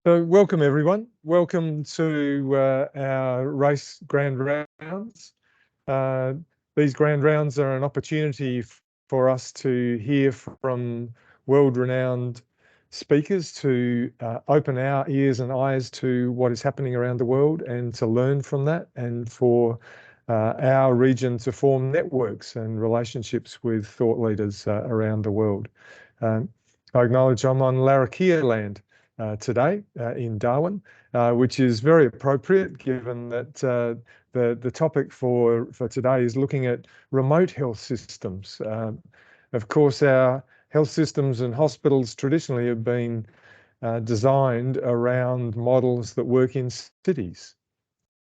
Welcome everyone. Welcome to our race grand rounds. These grand rounds are an opportunity for us to hear from world-renowned speakers, to open our ears and eyes to what is happening around the world and to learn from that, and for our region to form networks and relationships with thought leaders around the world. I acknowledge I'm on Larrakia land today in Darwin, which is very appropriate given that the topic for today is looking at remote health systems. Of course, our health systems and hospitals traditionally have been designed around models that work in cities,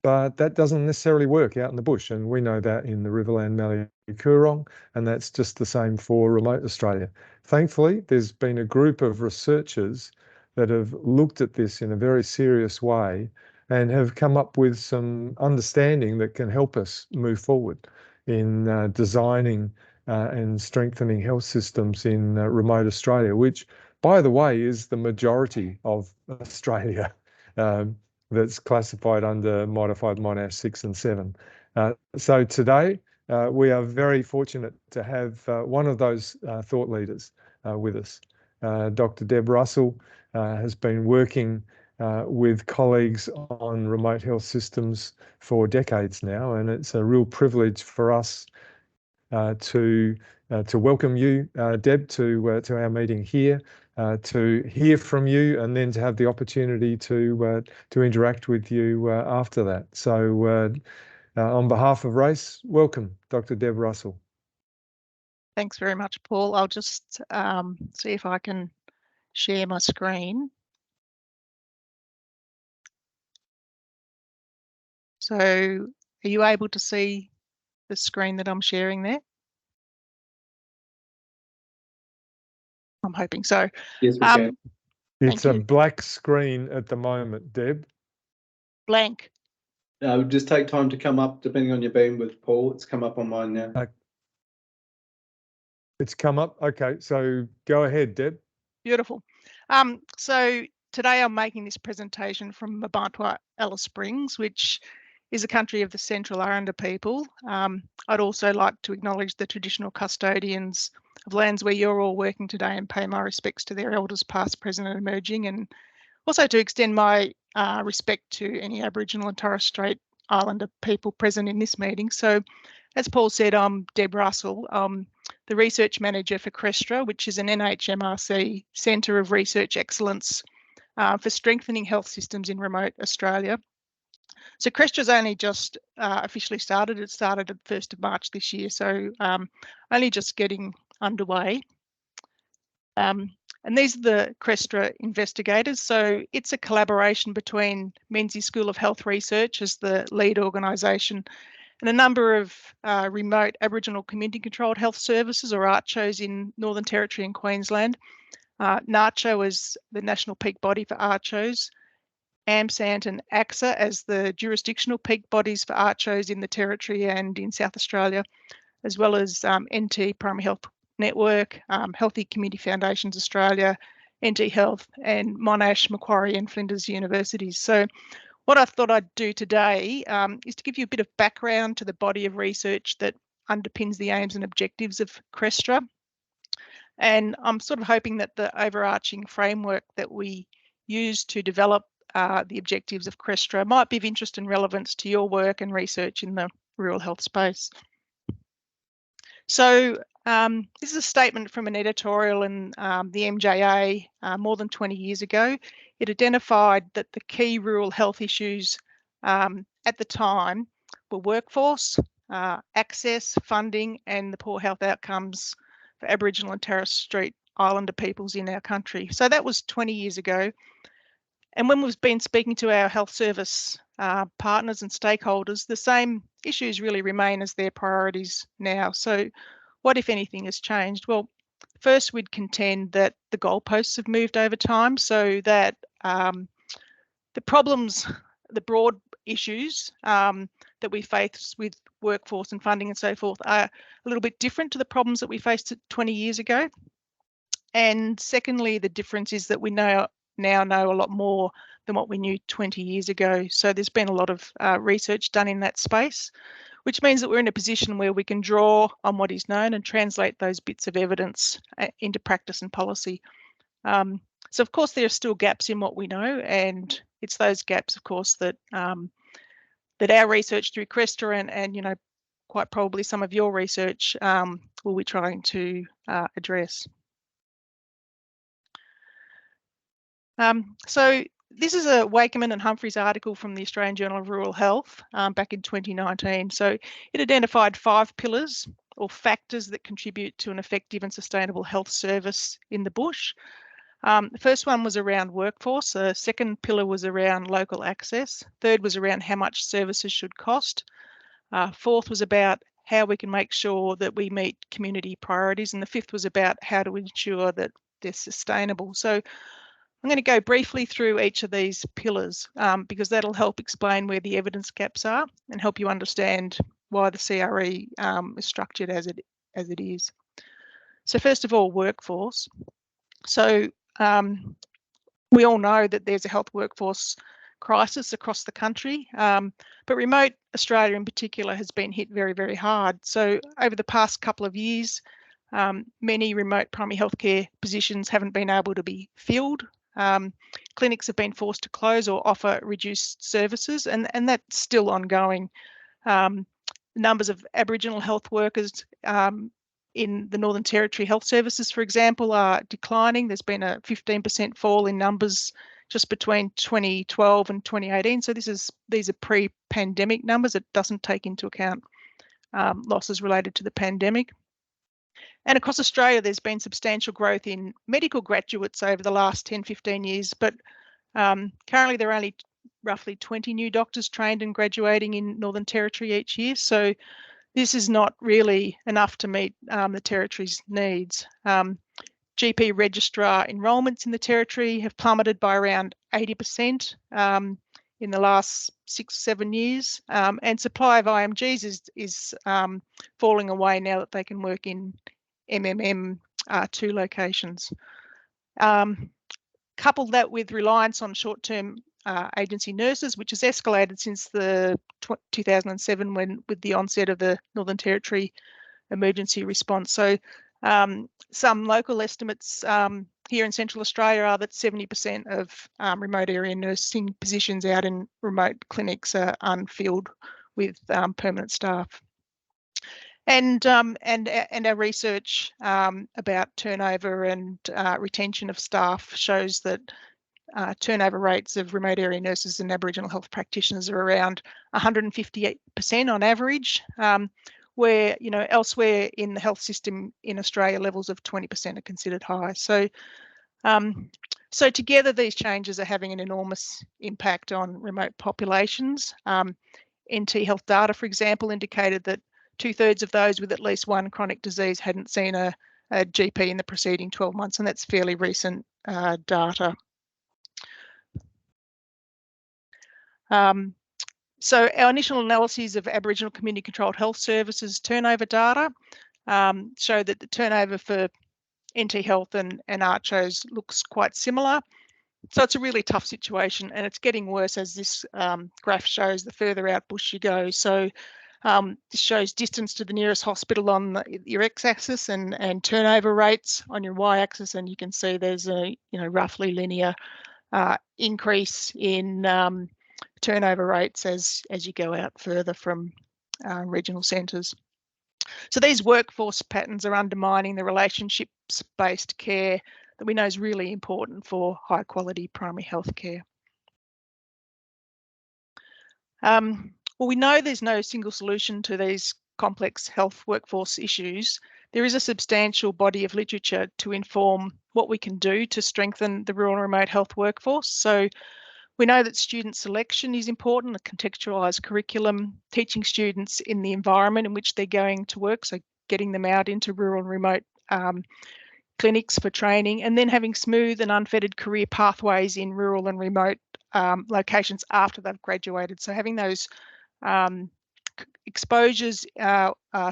but that doesn't necessarily work out in the bush, and we know that in the Riverland, Mallee Coorong, and that's just the same for remote Australia. Thankfully, there's been a group of researchers that have looked at this in a very serious way and have come up with some understanding that can help us move forward in designing and strengthening health systems in remote Australia, which, by the way, is the majority of Australia that's classified under modified Monash 6 and 7. So today, we are very fortunate to have one of those thought leaders with us. Dr Deb Russell has been working with colleagues on remote health systems for decades now, and it's a real privilege for us to welcome you, Deb, to our meeting here, to hear from you, and then to have the opportunity to interact with you after that. So, on behalf of RACE, welcome, Dr. Deb Russell. Thanks very much, Paul. I'll just see if I can share my screen. So, are you able to see the screen that I'm sharing there? I'm hoping so. Yes, we can. It's a black screen at the moment, Deb. Blank. Just take time to come up, depending on your bandwidth, Paul. It's come up on mine now. It's come up. Okay, so go ahead, Deb. Beautiful. So today I'm making this presentation from Mabantwa, Alice Springs, which is a country of the Central Aranda people. I'd also like to acknowledge the traditional custodians of lands where you're all working today and pay my respects to their elders past, present and emerging, and also to extend my respect to any Aboriginal and Torres Strait Islander people present in this meeting. So as Paul said, I'm Deb Russell, the Research Manager for CRESTRA, which is an NHMRC Centre of Research Excellence for strengthening health systems in remote Australia. So CRESTRA's only just officially started. It started at 1st of March this year, so only just getting underway. And these are the CRESTRA investigators. So it's a collaboration between Menzies School of Health Research as the lead organisation and a number of remote Aboriginal community controlled health services, or ARCHOs, in Northern Territory and Queensland. NACHO is the national peak body for ARCHOs, AMSANT and AXA as the jurisdictional peak bodies for ARCHOs in the Territory and in South Australia, as well as NT Primary Health Network, Healthy Community Foundations Australia, NT Health, and Monash, Macquarie and Flinders universities. So what I thought I'd do today is to give you a bit of background to the body of research that underpins the aims and objectives of CRESTRA. And I'm sort of hoping that the overarching framework that we use to develop the objectives of CRESTRA might be of interest and relevance to your work and research in the rural health space. So this is a statement from an editorial in the MJA more than 20 years ago. It identified that the key rural health issues at the time were workforce, access, funding, and the poor health outcomes for Aboriginal and Torres Strait Islander peoples in our country. So that was 20 years ago. And when we've been speaking to our health service partners and stakeholders, the same issues really remain as their priorities now. So what, if anything, has changed? Well, first, we'd contend that the goalposts have moved over time, so that the problems, the broad issues that we face with workforce and funding and so forth are a little bit different to the problems that we faced 20 years ago. And secondly, the difference is that we now now know a lot more than what we knew 20 years ago. So there's been a lot of research done in that space, which means that we're in a position where we can draw on what is known and translate those bits of evidence into practice and policy. So of course there are still gaps in what we know, and it's those gaps, of course, that that our research through CRESTRA and you know, quite probably some of your research will be trying to address. So this is a Wakeman and Humphreys article from the Australian Journal of Rural Health back in 2019. So it identified 5 pillars or factors that contribute to an effective and sustainable health service in the bush. The first one was around workforce. The second pillar was around local access. Third was around how much services should cost. Fourth was about how we can make sure that we meet community priorities. And the fifth was about how to ensure that they're sustainable. So I'm going to go briefly through each of these pillars because that'll help explain where the evidence gaps are and help you understand why the CRE is structured as it is. So first of all, workforce. So we all know that there's a health workforce crisis across the country, but remote Australia in particular has been hit very, very hard. So over the past couple of years, many remote primary healthcare positions haven't been able to be filled. Clinics have been forced to close or offer reduced services, and that's still ongoing. Numbers of Aboriginal health workers in the Northern Territory Health Services, for example, are declining. There's been a 15% fall in numbers just between 2012 and 2018. So these are pre-pandemic numbers. It doesn't take into account losses related to the pandemic. And across Australia, there's been substantial growth in medical graduates over the last 10, 15 years, but currently there are only roughly 20 new doctors trained and graduating in Northern Territory each year. So this is not really enough to meet the Territory's needs. GP registrar enrolments in the Territory have plummeted by around 80% in the last 6-7 years, and supply of IMGs is falling away now that they can work in MMM2 locations. Couple that with reliance on short-term agency nurses, which has escalated since the 2007 with the onset of the Northern Territory emergency response. So some local estimates here in Central Australia are that 70% of remote area nursing positions out in remote clinics are unfilled with permanent staff. And our research about turnover and retention of staff shows that turnover rates of remote area nurses and Aboriginal health practitioners are around 158% on average, where, you know, elsewhere in the health system in Australia, levels of 20% are considered high. So, so together these changes are having an enormous impact on remote populations. NT Health data, for example, indicated that 2/3 of those with at least one chronic disease hadn't seen a GP in the preceding 12 months, and that's fairly recent data. So our initial analyses of Aboriginal community controlled health services turnover data show that the turnover for NT Health and ARCHOs looks quite similar. So it's a really tough situation, and it's getting worse as this graph shows the further out bush you go. So this shows distance to the nearest hospital on your x-axis and turnover rates on your y-axis, and you can see there's a roughly linear increase in turnover rates as you go out further from regional centres. So these workforce patterns are undermining the relationships-based care that we know is really important for high quality primary health care. Well, we know there's no single solution to these complex health workforce issues. There is a substantial body of literature to inform what we can do to strengthen the rural and remote health workforce. So we know that student selection is important, a contextualised curriculum, teaching students in the environment in which they're going to work, so getting them out into rural and remote clinics for training, and then having smooth and unfettered career pathways in rural and remote locations after they've graduated. So having those exposures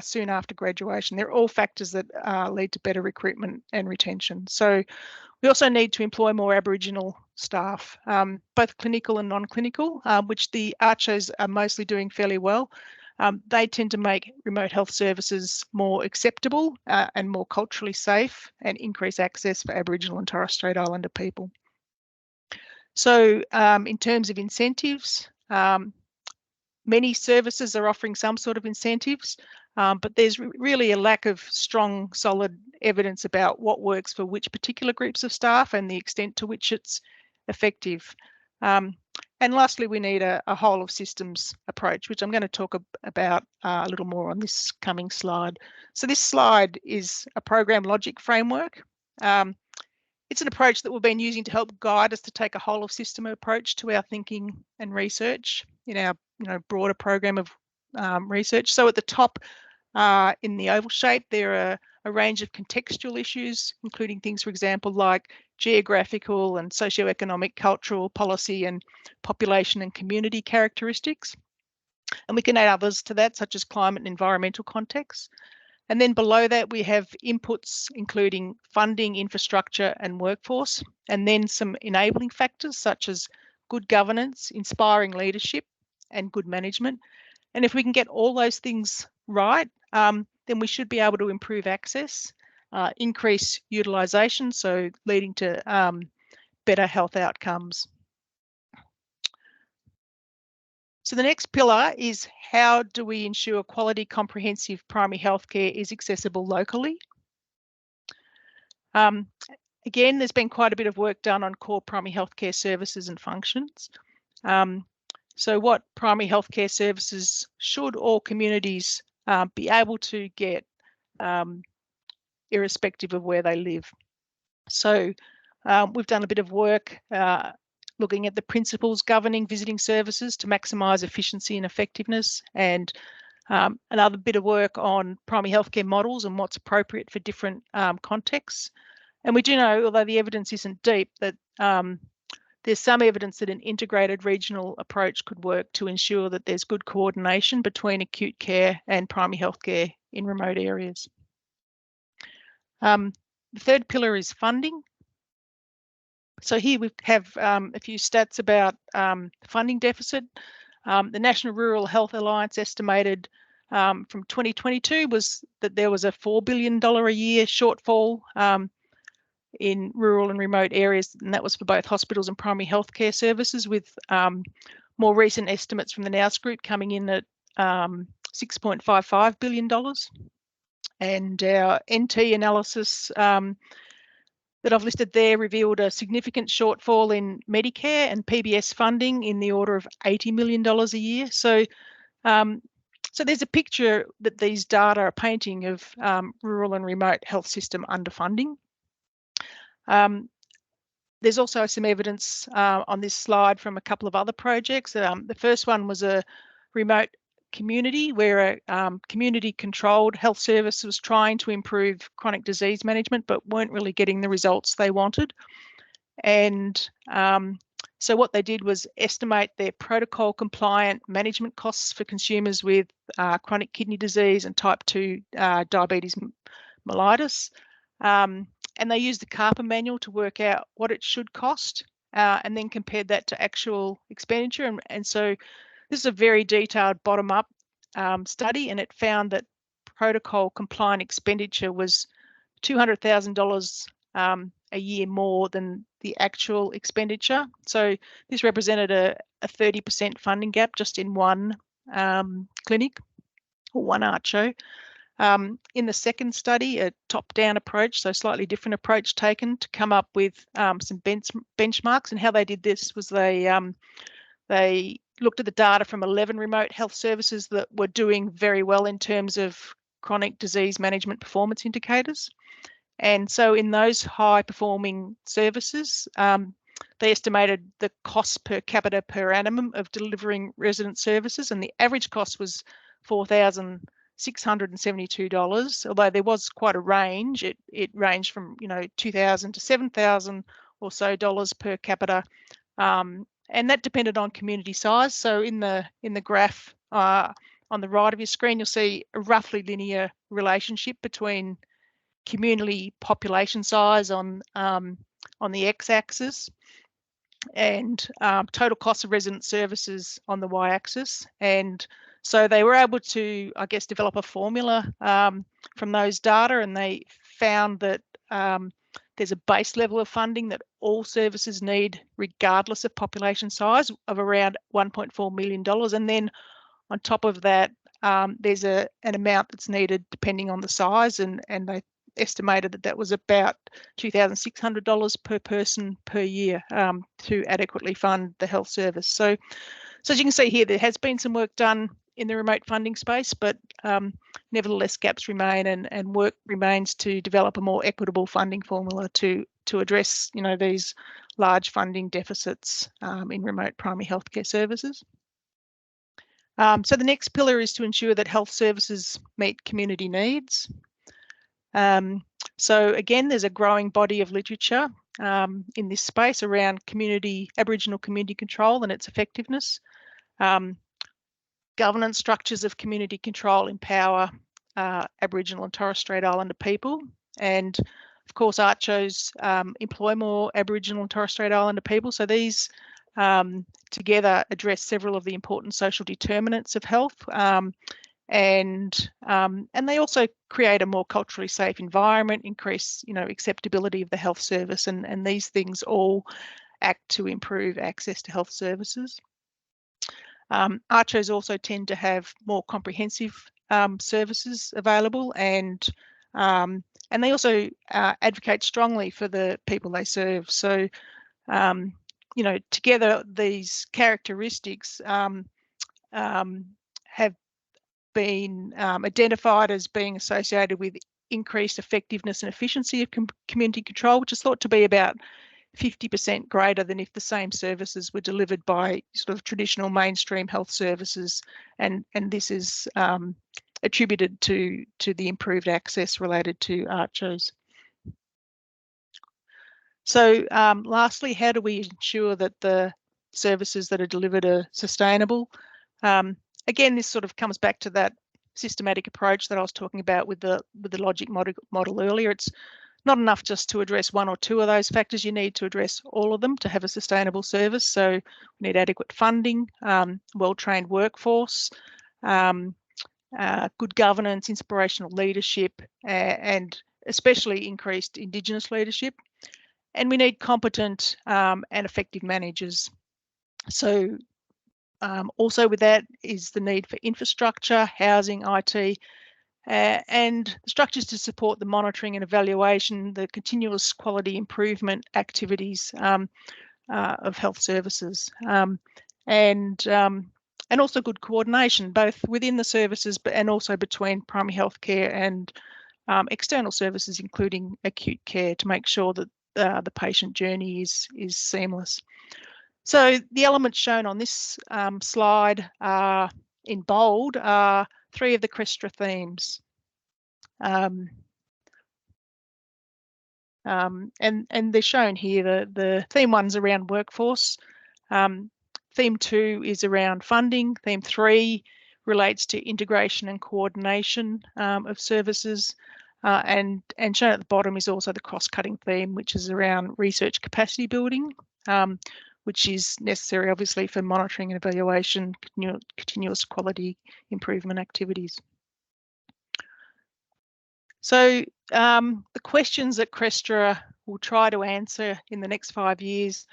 soon after graduation, they're all factors that lead to better recruitment and retention. So We also need to employ more Aboriginal staff, both clinical and non-clinical, which the ARCHOs are mostly doing fairly well. They tend to make remote health services more acceptable and more culturally safe, and increase access for Aboriginal and Torres Strait Islander people. So in terms of incentives, many services are offering some sort of incentives, but there's really a lack of strong, solid evidence about what works for which particular groups of staff and the extent to which it's effective. And lastly, we need a whole of systems approach, which I'm going to talk about a little more on this coming slide. So this slide is a program logic framework. It's an approach that we've been using to help guide us to take a whole of system approach to our thinking and research in our broader program of research. So at the top in the oval shape, there are a range of contextual issues, including things, for example, like geographical and socioeconomic, cultural, policy and population and community characteristics. And we can add others to that, such as climate and environmental contexts. And then below that, we have inputs, including funding, infrastructure and workforce, and then some enabling factors such as good governance, inspiring leadership and good management. And if we can get all those things right, then we should be able to improve access, increase utilisation, so leading to better health outcomes. So the next pillar is, how do we ensure quality comprehensive primary healthcare is accessible locally? Again, there's been quite a bit of work done on core primary healthcare services and functions. So what primary healthcare services should all communities be able to get, irrespective of where they live? So we've done a bit of work looking at the principles governing visiting services to maximise efficiency and effectiveness, and another bit of work on primary healthcare models and what's appropriate for different contexts. And we do know, although the evidence isn't deep, that there's some evidence that an integrated regional approach could work to ensure that there's good coordination between acute care and primary healthcare in remote areas. The third pillar is funding. So here we have a few stats about funding deficit. The National Rural Health Alliance estimated from 2022 was that there was a $4 billion a year shortfall in rural and remote areas, and that was for both hospitals and primary healthcare services, with more recent estimates from the Nous Group coming in at $6.55 billion. And our NT analysis that I've listed there revealed a significant shortfall in Medicare and PBS funding in the order of $80 million a year. So, so there's a picture that these data are painting of rural and remote health system underfunding. There's also some evidence on this slide from a couple of other projects. The first one was a remote community where a community-controlled health service was trying to improve chronic disease management, but weren't really getting the results they wanted. And so what they did was estimate their protocol-compliant management costs for consumers with chronic kidney disease and type 2 diabetes mellitus. And they used the CARPA manual to work out what it should cost, and then compared that to actual expenditure. And so this is a very detailed bottom-up study, and it found that protocol compliant expenditure was $200,000 a year more than the actual expenditure. So this represented a 30% funding gap just in one clinic or one ARCHO. In the second study, a top-down approach, so slightly different approach taken to come up with some benchmarks. And how they did this was they looked at the data from 11 remote health services that were doing very well in terms of chronic disease management performance indicators. And so in those high-performing services, they estimated the cost per capita per annum of delivering resident services, and the average cost was $4,672, although there was quite a range. It ranged from $2,000 to $7,000 or so per capita, and that depended on community size. So in the graph on the right of your screen, you'll see a roughly linear relationship between community population size on on the x-axis, and total cost of resident services on the y-axis. And so they were able to, I guess, develop a formula from those data, and they found that there's a base level of funding that all services need, regardless of population size, of around $1.4 million. And then on top of that, there's an amount that's needed depending on the size, and they estimated that that was about $2,600 per person per year to adequately fund the health service. So as you can see here, there has been some work done in the remote funding space, but nevertheless gaps remain, and work remains to develop a more equitable funding formula to address, you know, these large funding deficits in remote primary healthcare services. So the next pillar is to ensure that health services meet community needs. So again, there's a growing body of literature in this space around Aboriginal community control and its effectiveness. Governance structures of community control empower Aboriginal and Torres Strait Islander people, and of course ACCHOs employ more Aboriginal and Torres Strait Islander people. So these together address several of the important social determinants of health, and they also create a more culturally safe environment, increase, you know, acceptability of the health service, and these things all act to improve access to health services. ACCHOs also tend to have more comprehensive services available, and they also advocate strongly for the people they serve. So you know, together these characteristics have been identified as being associated with increased effectiveness and efficiency of community control, which is thought to be about 50% greater than if the same services were delivered by sort of traditional mainstream health services, and this is attributed to the improved access related to ACCHOs. So lastly, how do we ensure that the services that are delivered are sustainable? Again, this sort of comes back to that systematic approach that I was talking about with the logic model earlier. It's not enough just to address one or two of those factors. You need to address all of them to have a sustainable service. So we need adequate funding, well-trained workforce, good governance, inspirational leadership, and especially increased Indigenous leadership. And we need competent and effective managers. So also with that is the need for infrastructure, housing, IT, and structures to support the monitoring and evaluation, the continuous quality improvement activities of health services, and also good coordination, both within the services and also between primary health care and external services, including acute care, to make sure that the patient journey is seamless. So the elements shown on this slide in bold are three of the CRESTRA themes. And they're shown here. The theme 1's around workforce. Theme 2 is around funding. Theme 3 relates to integration and coordination of services. And shown at the bottom is also the cross-cutting theme, which is around research capacity building, which is necessary, obviously, for monitoring and evaluation, continuous quality improvement activities. So the questions that CRESTRA will try to answer in the next 5 years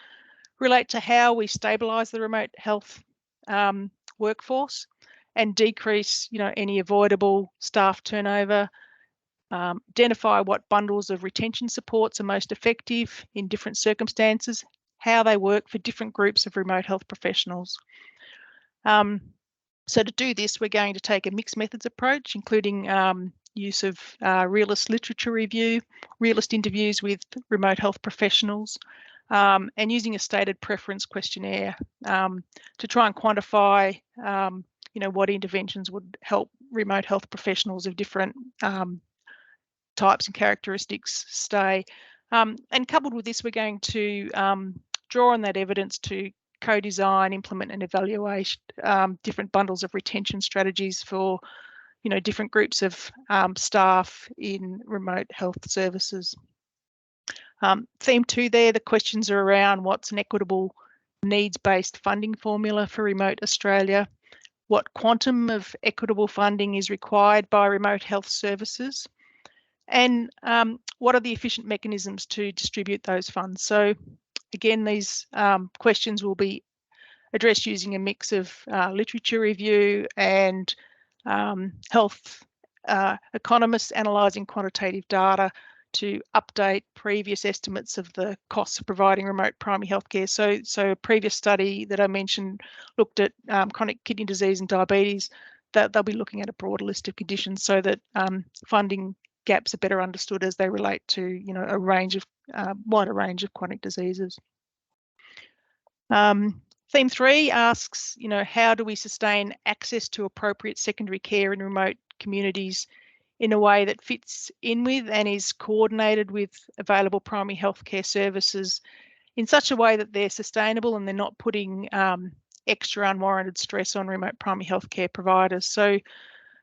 relate to how we stabilise the remote health workforce and decrease, you know, any avoidable staff turnover, identify what bundles of retention supports are most effective in different circumstances, how they work for different groups of remote health professionals. So to do this, we're going to take a mixed methods approach, including use of realist literature review, realist interviews with remote health professionals, and using a stated preference questionnaire to try and quantify, you know, what interventions would help remote health professionals of different types and characteristics stay. And coupled with this, we're going to draw on that evidence to co-design, implement and evaluate different bundles of retention strategies for, you know, different groups of staff in remote health services. Theme 2 there, the questions are around what's an equitable needs-based funding formula for Remote Australia, what quantum of equitable funding is required by remote health services, and what are the efficient mechanisms to distribute those funds. So again, these questions will be addressed using a mix of literature review and health economists analysing quantitative data to update previous estimates of the costs of providing remote primary healthcare. So a previous study that I mentioned looked at chronic kidney disease and diabetes. That they'll be looking at a broader list of conditions so that funding gaps are better understood as they relate to, you know, a range of wider range of chronic diseases. Theme 3 asks, you know, how do we sustain access to appropriate secondary care in remote communities in a way that fits in with and is coordinated with available primary healthcare services in such a way that they're sustainable and they're not putting extra unwarranted stress on remote primary healthcare providers. So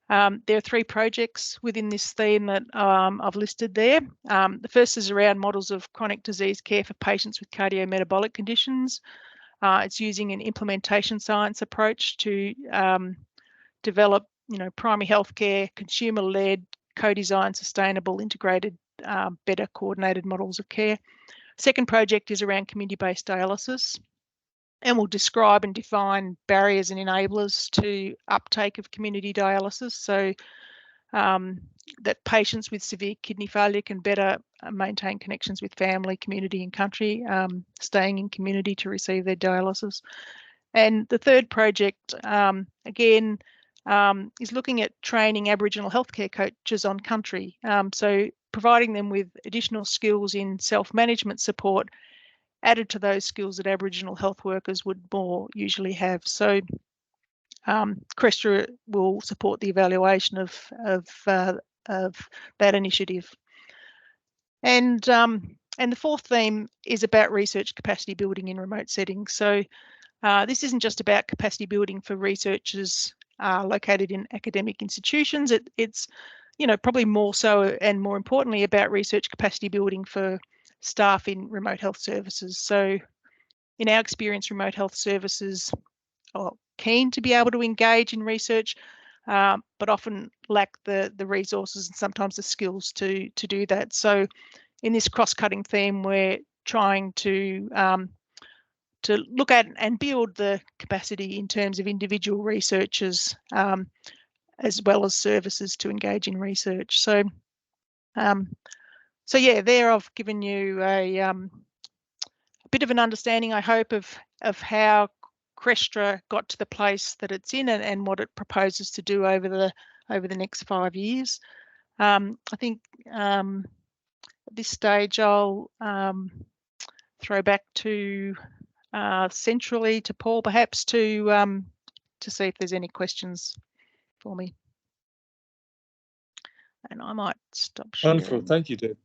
there are 3 projects within this theme that I've listed there. The first is around models of chronic disease care for patients with cardiometabolic conditions. It's using an implementation science approach to develop, you know, primary healthcare, consumer-led, co-designed, sustainable, integrated, better coordinated models of care. Second project is around community-based dialysis, and we'll describe and define barriers and enablers to uptake of community dialysis, so that patients with severe kidney failure can better maintain connections with family, community and country, staying in community to receive their dialysis. And the third project, again, is looking at training Aboriginal healthcare coaches on country, so providing them with additional skills in self-management support added to those skills that Aboriginal health workers would more usually have. So CRESTRA will support the evaluation of that initiative. And the fourth theme is about research capacity building in remote settings. So this isn't just about capacity building for researchers located in academic institutions. It's, you know, probably more so and more importantly about research capacity building for staff in remote health services. So in our experience, remote health services are keen to be able to engage in research, but often lack the resources and sometimes the skills to do that. So in this cross-cutting theme, we're trying to look at and build the capacity in terms of individual researchers as well as services to engage in research. So yeah, there I've given you a bit of an understanding, I hope, of how CRESTRA got to the place that it's in and what it proposes to do over the next 5 years. I think at this stage I'll throw back to centrally to Paul, perhaps to see if there's any questions for me. And I might stop sharing. Wonderful, thank you, Deb.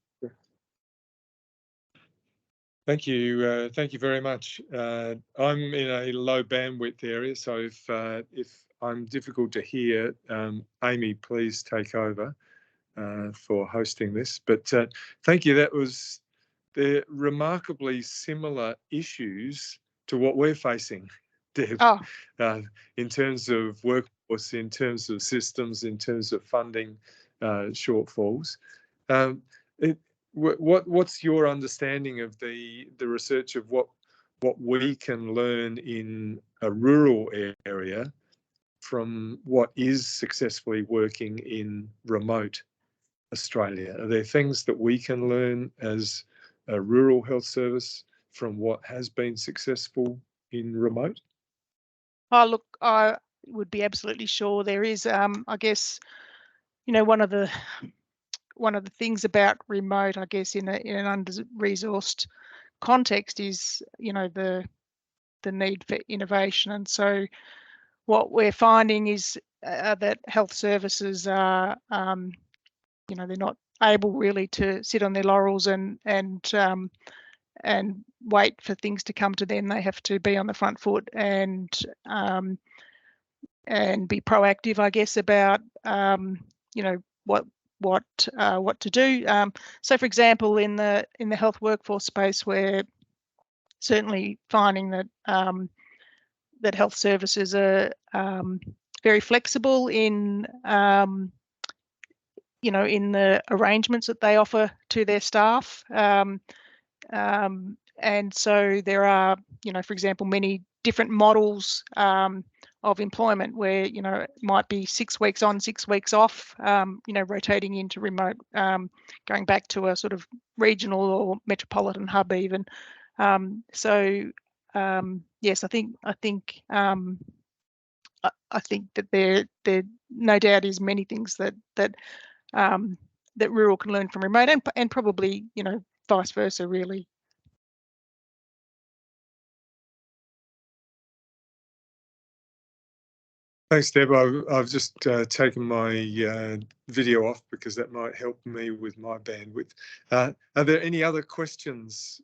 Thank you very much. I'm in a low bandwidth area, so if I'm difficult to hear, Amy, please take over for hosting this. But thank you. That was the remarkably similar issues to what we're facing, Deb, in terms of workforce, in terms of systems, in terms of funding shortfalls. What's your understanding of the research of what we can learn in a rural area from what is successfully working in remote Australia? Are there things that we can learn as a rural health service from what has been successful in remote? Oh, look, I would be absolutely sure there is. I guess, you know, one of the things about remote, I guess, in an under-resourced context is, you know, the need for innovation. And so what we're finding is that health services are, you know, they're not able really to sit on their laurels and wait for things to come to them. They have to be on the front foot and be proactive, I guess, about, you know, what to do. So, for example, in the health workforce space, we're certainly finding that that health services are very flexible in in the arrangements that they offer to their staff. And so there are, for example, many different models of employment where, it might be 6 weeks on, 6 weeks off, rotating into remote, going back to a sort of regional or metropolitan hub even. Yes, I think that there no doubt is many things that rural can learn from remote, and probably vice versa, really. Thanks, Deb. I've just taken my video off because that might help me with my bandwidth. Are there any other questions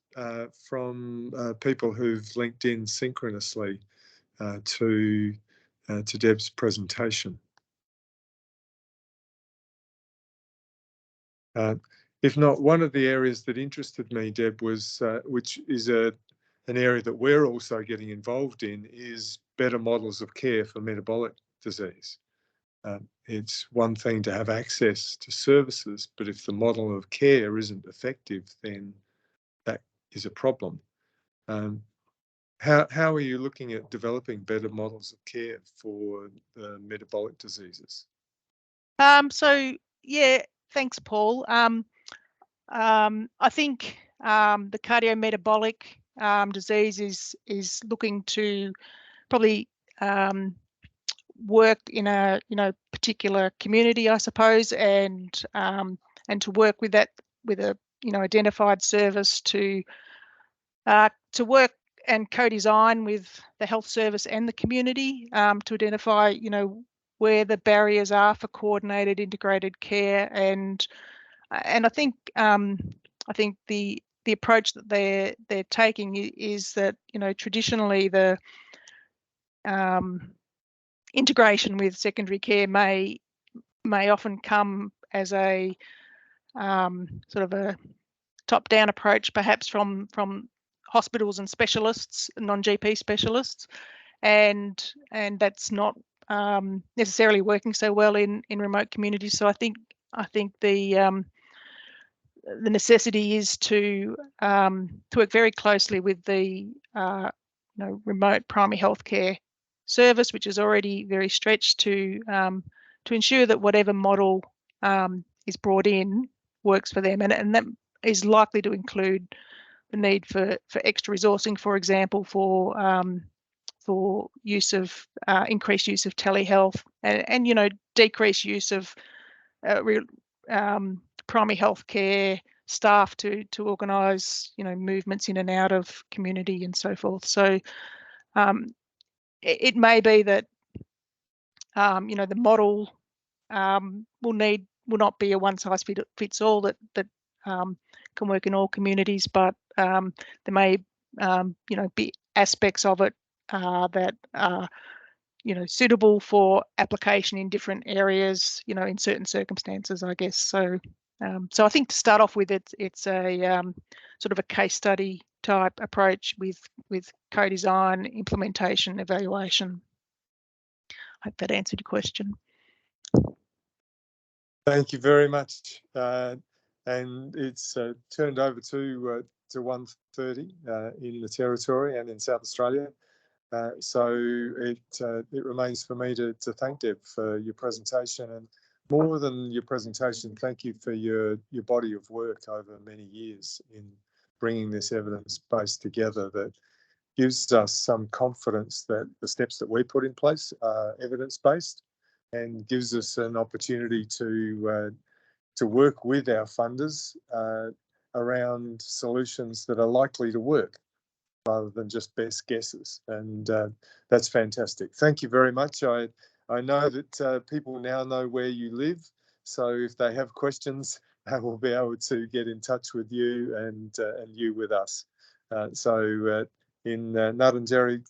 from people who've linked in synchronously to Deb's presentation? If not, one of the areas that interested me, Deb, was which is an area that we're also getting involved in, is better models of care for metabolic disease. It's one thing to have access to services, but if the model of care isn't effective, then that is a problem. How are you looking at developing better models of care for metabolic diseases? So yeah, thanks, Paul. I think the cardiometabolic disease is looking to probably work in a particular community, I suppose, and to work with that, with a identified service to work and co-design with the health service and the community to identify where the barriers are for coordinated integrated care. And I think the approach that they're taking is that traditionally the integration with secondary care may often come as a sort of a top-down approach, perhaps from hospitals and specialists, non-GP specialists, and that's not necessarily working so well in remote communities. So I think the necessity is to work very closely with the remote primary healthcare service, which is already very stretched, to ensure that whatever model is brought in works for them, and that is likely to include the need for extra resourcing, for example, for use of increased use of telehealth, and decreased use of primary health care staff to organise movements in and out of community and so forth. So it may be that the model will not be a one size fits all that can work in all communities, but there may be aspects of it that are suitable for application in different areas, in certain circumstances, I guess. So I think to start off with, it's a sort of a case study type approach with co-design, implementation, evaluation. I hope that answered your question. Thank you very much. And it's turned over to 1:30 in the Territory and in South Australia. So it remains for me to thank Deb for your presentation, and more than your presentation, thank you for your body of work over many years in bringing this evidence base together that gives us some confidence that the steps that we put in place are evidence-based, and gives us an opportunity to work with our funders around solutions that are likely to work, rather than just best guesses. And that's fantastic. Thank you very much. I know that people now know where you live, so if they have questions, they will be able to get in touch with you and you with us. So in Ngarrindjeri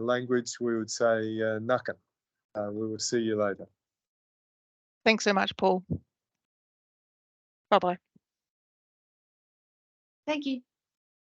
language, we would say Nakan. We will see you later. Thanks so much, Paul. Bye-bye. Thank you.